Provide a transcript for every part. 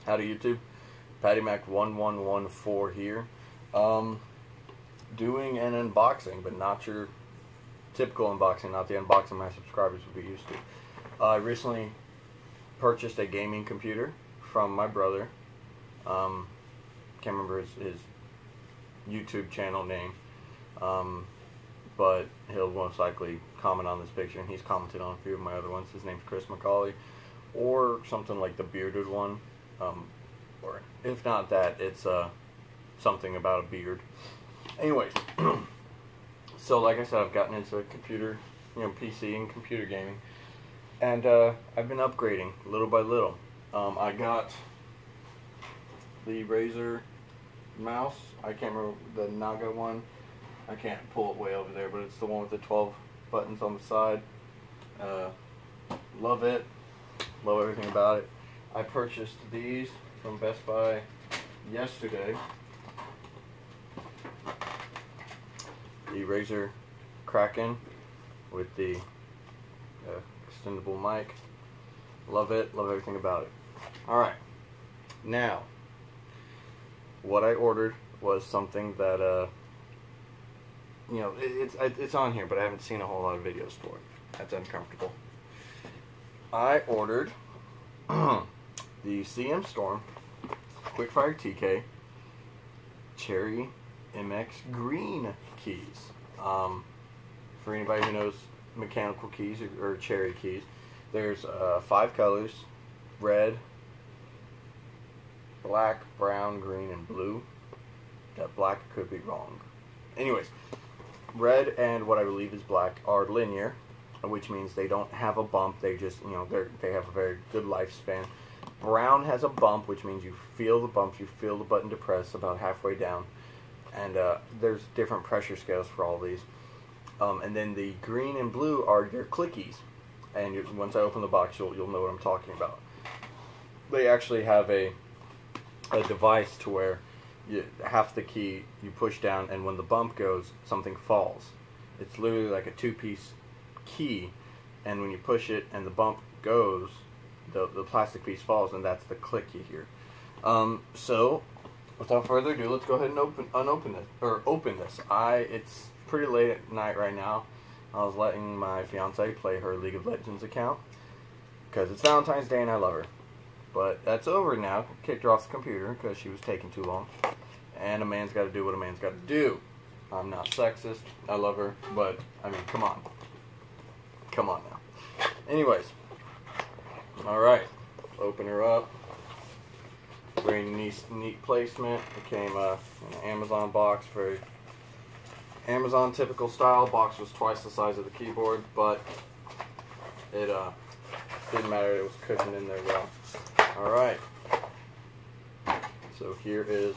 Howdy YouTube, PattyMac1114 here. Doing an unboxing, but not your typical unboxing, not the unboxing my subscribers would be used to. I recently purchased a gaming computer from my brother. Can't remember his YouTube channel name, but he'll most likely comment on this picture, and he's commented on a few of my other ones. His name's Chris McCauley, or something like the bearded one. Or if not that, it's something about a beard. Anyways, so like I said, I've gotten into a computer, PC and computer gaming, and I've been upgrading little by little. I got the Razer mouse. I can't remember the Naga one. I can't pull it way over there, but it's the one with the 12 buttons on the side. Love it. Love everything about it. I purchased these from Best Buy yesterday. The Razer Kraken with the extendable mic. Love it. Love everything about it. Alright. Now, what I ordered was something that, it's on here, but I haven't seen a whole lot of videos for it. That's uncomfortable. I ordered the CMStorm Quickfire TK Cherry MX green keys. For anybody who knows mechanical keys or cherry keys, there's 5 colors: red, black, brown, green, and blue. That black could be wrong. Anyways, red and what I believe is black are linear, which means they don't have a bump. They just, they have a very good lifespan. Brown has a bump, which means you feel the bump, you feel the button to press about halfway down. And there's different pressure scales for all these. And then the green and blue are your clickies. And once I open the box, you'll know what I'm talking about. They actually have a device to where half the key you push down, and when the bump goes, something falls. It's literally like a 2-piece key, and when you push it and the bump goes, the plastic piece falls, and that's the click you hear. So without further ado, let's go ahead and open this. It's pretty late at night right now. I was letting my fiance play her League of Legends account because it's Valentine's Day and I love her. But that's over now. Kicked her off the computer because she was taking too long. And a man's got to do what a man's got to do. I'm not sexist. I love her, but I mean, come on. Come on now. Anyways, alright, open her up. Very neat placement. It came in an Amazon box, very Amazon typical style. Box was twice the size of the keyboard, but it didn't matter. It was cushioned in there well. Alright, so here is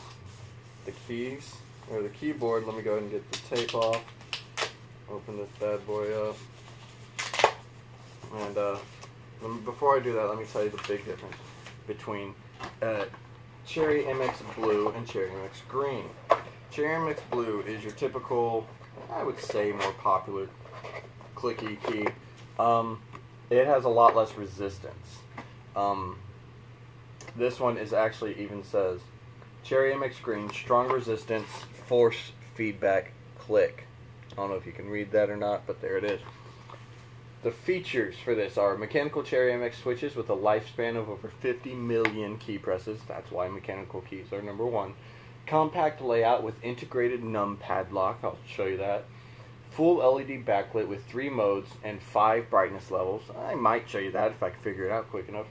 the keys, or the keyboard. Let me go ahead and get the tape off. Open this bad boy up. And before I do that, let me tell you the big difference between Cherry MX Blue and Cherry MX Green. Cherry MX Blue is your typical, I would say, more popular clicky key. It has a lot less resistance. This one is actually even says Cherry MX Green, strong resistance, force feedback click. I don't know if you can read that or not, but there it is. The features for this are mechanical Cherry MX switches with a lifespan of over 50 million key presses. That's why mechanical keys are number one. Compact layout with integrated numpad lock. I'll show you that. Full LED backlit with 3 modes and 5 brightness levels. I might show you that if I can figure it out quick enough.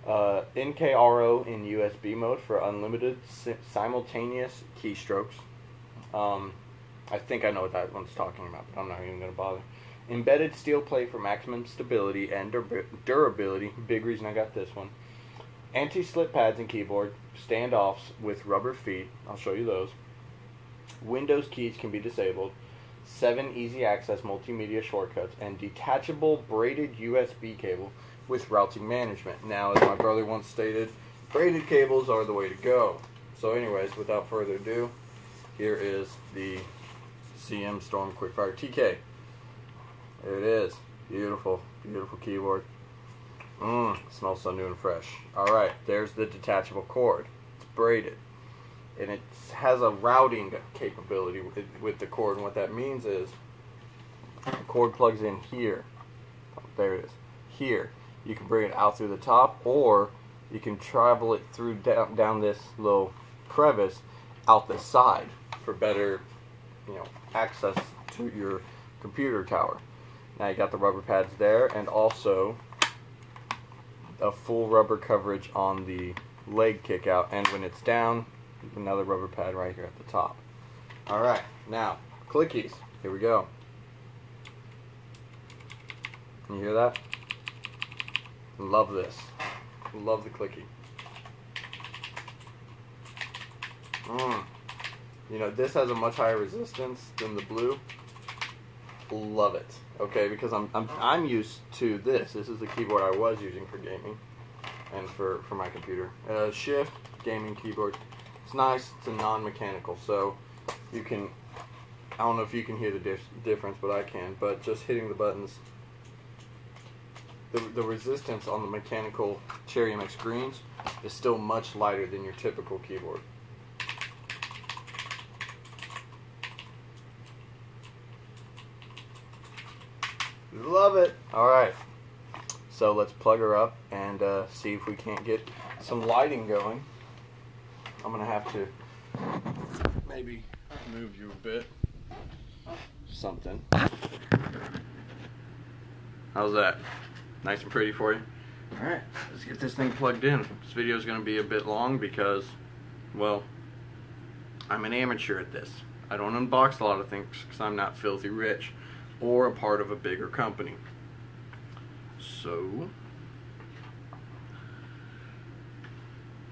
NKRO in USB mode for unlimited simultaneous keystrokes. I think I know what that one's talking about, but I'm not even going to bother. Embedded steel plate for maximum stability and durability. Big reason I got this one. Anti-slip pads and keyboard. Standoffs with rubber feet. I'll show you those. Windows keys can be disabled. 7 easy access multimedia shortcuts. And detachable braided USB cable with routing management. Now, as my brother once stated, braided cables are the way to go. So anyways, without further ado, here is the CMStorm Quickfire TK. There it is. Beautiful, beautiful keyboard. Smells so new and fresh. Alright, there's the detachable cord. It's braided. And it has a routing capability with the cord. And what that means is the cord plugs in here. There it is. Here. You can bring it out through the top, or you can travel it through down this little crevice out the side for better, access to your computer tower. Now you got the rubber pads there, and also a full rubber coverage on the leg kick out, and when it's down, another rubber pad right here at the top. Alright, now clickies. Here we go. Can you hear that? Love this. Love the clicky. This has a much higher resistance than the blue. Love it. Okay, because I'm used to this. This is the keyboard I was using for gaming and for my computer. Shift gaming keyboard. It's nice. It's a non-mechanical, so you can. I don't know if you can hear the difference, but I can. But just hitting the buttons, the resistance on the mechanical Cherry MX greens is still much lighter than your typical keyboard. Love it. Alright, so let's plug her up and see if we can't get some lighting going. I'm going to have to maybe move you a bit. Something. How's that? Nice and pretty for you? Alright, let's get this thing plugged in. This video is going to be a bit long because, well, I'm an amateur at this. I don't unbox a lot of things because I'm not filthy rich or a part of a bigger company. So,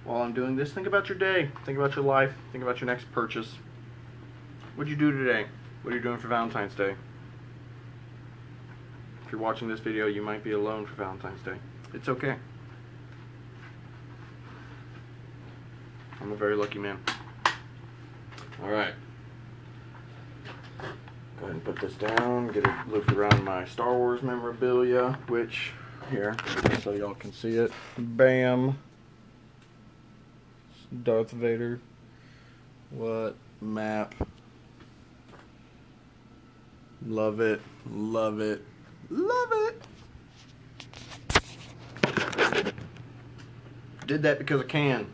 while I'm doing this, think about your day, think about your life, think about your next purchase. What'd you do today? What are you doing for Valentine's Day? If you're watching this video, you might be alone for Valentine's Day. It's okay. I'm a very lucky man. Alright. Go ahead and put this down, get it looped around my Star Wars memorabilia, which, here, so y'all can see it. Bam! Darth Vader. What map? Love it, love it, love it! Did that because I can.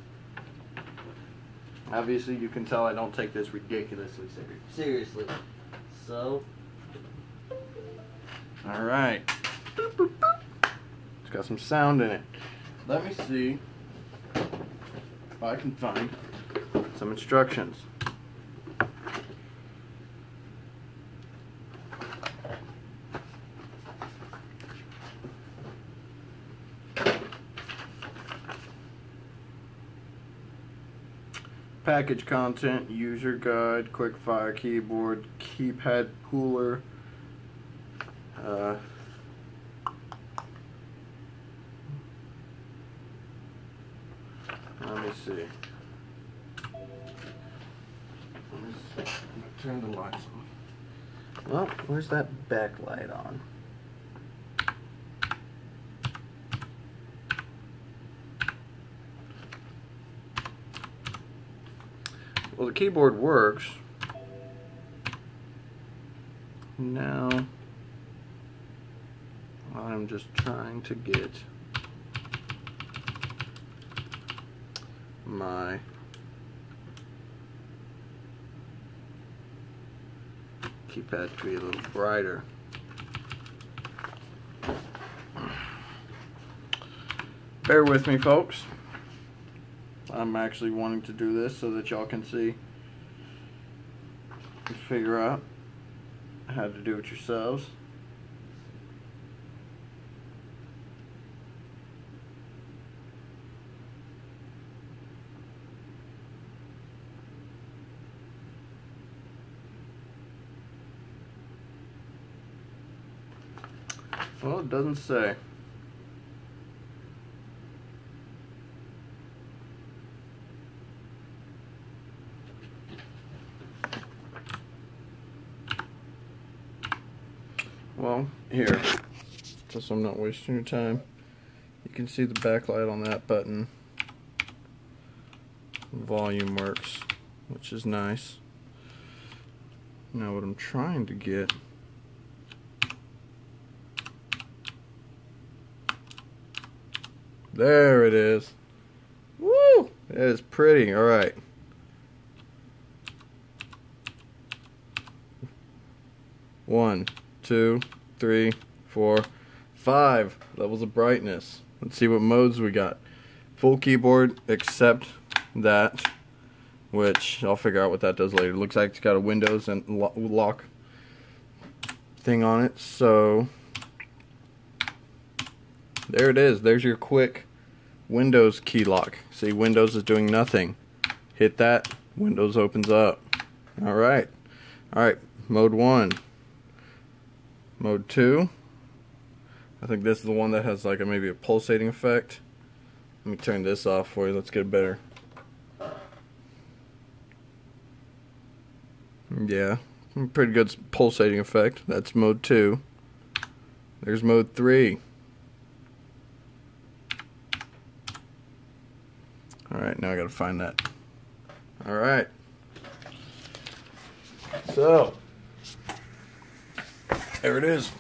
Obviously, you can tell I don't take this ridiculously seriously. So, alright. It's got some sound in it. Let me see if I can find some instructions. Package content, user guide, Quickfire keyboard, keypad pooler, let me see. Turn the lights on. Well, where's that backlight on? Well, the keyboard works. Now, I'm just trying to get my keypad to be a little brighter. Bear with me, folks. I'm actually wanting to do this so that y'all can see and figure out how to do it yourselves. Well, it doesn't say. Well, here, just so I'm not wasting your time, you can see the backlight on that button. Volume works, which is nice. Now what I'm trying to get, there it is. Woo! That is pretty. Alright. One, two, three, 4, 5 levels of brightness. Let's see what modes we got. Full keyboard except that, which I'll figure out what that does later. Looks like it's got a Windows and lock thing on it. So there it is. There's your quick Windows key lock. See, Windows is doing nothing. Hit that, Windows opens up. Alright. Alright, mode 1. Mode 2. I think this is the one that has like maybe a pulsating effect. Let me turn this off for you. Let's get it better. Yeah, pretty good pulsating effect. That's mode 2. There's mode 3. Alright, now I gotta find that. Alright. So, there it is.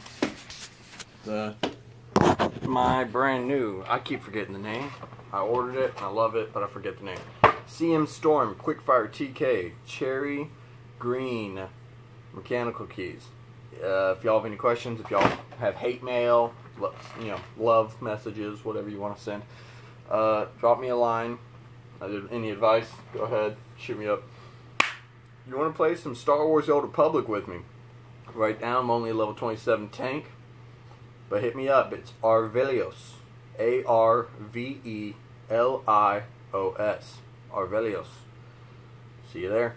My brand new, I keep forgetting the name. I ordered it, I love it, but I forget the name. CMStorm Quickfire TK Cherry Green mechanical keys. If y'all have any questions, if y'all have hate mail, love messages, whatever you want to send, drop me a line. Any advice, go ahead, shoot me up. You want to play some Star Wars The Old Republic with me? Right now I'm only a level 27 tank, but hit me up. It's Arvelios, A-R-V-E-L-I-O-S, Arvelios. See you there.